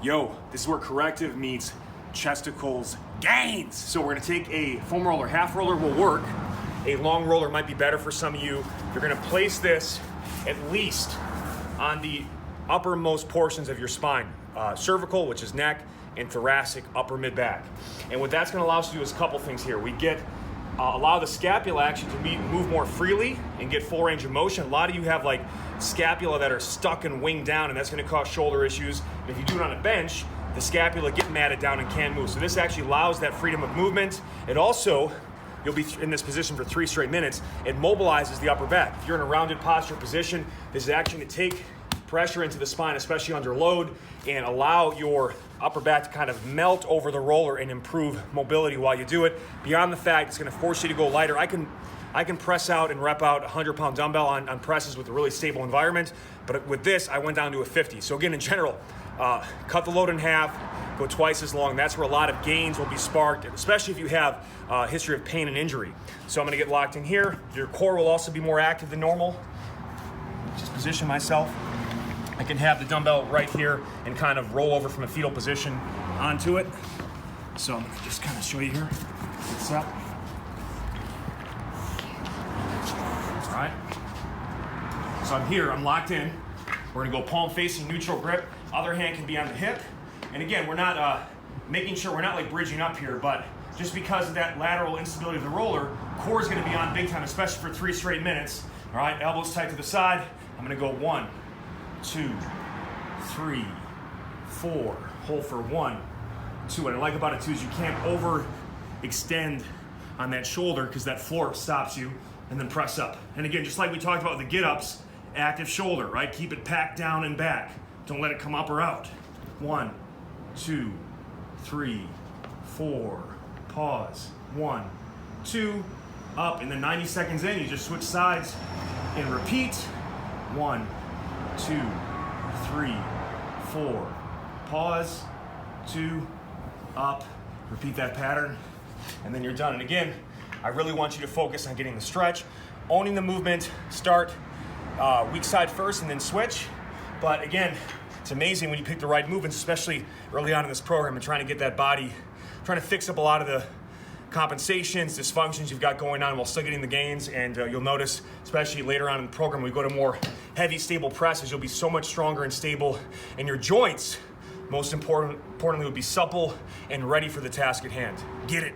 Yo, this is where corrective meets chesticles gains. So we're gonna take a foam roller, half roller will work. A long roller might be better for some of you. You're gonna place this at least on the uppermost portions of your spine. Cervical, which is neck, and thoracic, upper mid back. And what that's gonna allow us to do is a couple things here. We get, allow the scapula actually to move more freely and get full range of motion. A lot of you have like scapula that are stuck and winged down, and that's gonna cause shoulder issues. And if you do it on a bench, the scapula get matted down and can't move. So this actually allows that freedom of movement. It also, you'll be in this position for 3 straight minutes. It mobilizes the upper back. If you're in a rounded posture position, this is actually gonna take pressure into the spine, especially under load, and allow your upper back to kind of melt over the roller and improve mobility while you do it. Beyond the fact it's gonna force you to go lighter. I can press out and rep out a 100-pound dumbbell on presses with a really stable environment, but with this, I went down to a 50. So again, in general, cut the load in half, go twice as long. That's where a lot of gains will be sparked, especially if you have a history of pain and injury. So I'm gonna get locked in here. Your core will also be more active than normal. Just position myself. I can have the dumbbell right here and kind of roll over from a fetal position onto it. So I'm gonna just kind of show you here. What's up? All right. So I'm here, I'm locked in. We're gonna go palm facing, neutral grip. Other hand can be on the hip. And again, we're not making sure we're not like bridging up here, but just because of that lateral instability of the roller, core is gonna be on big time, especially for 3 straight minutes. All right, elbows tight to the side. I'm gonna go 1, 2, 3, 4. Hold for 1, 2. What I like about it too is you can't overextend on that shoulder because that floor stops you, and then press up. And again, just like we talked about with the get-ups, active shoulder, right? Keep it packed down and back. Don't let it come up or out. 1, 2, 3, 4. Pause. 1, 2, up. And then 90 seconds in, you just switch sides and repeat. 1, 2, 3, 4. Pause. 2, up. Repeat that pattern, and then you're done. And again, I really want you to focus on getting the stretch, owning the movement. Start weak side first and then switch. But again, it's amazing when you pick the right movements, especially early on in this program, and trying to get that body, trying to fix up a lot of the compensations, dysfunctions you've got going on while still getting the gains. And you'll notice, especially later on in the program, we go to more heavy, stable presses, you'll be so much stronger and stable. And your joints, most importantly, will be supple and ready for the task at hand. Get it.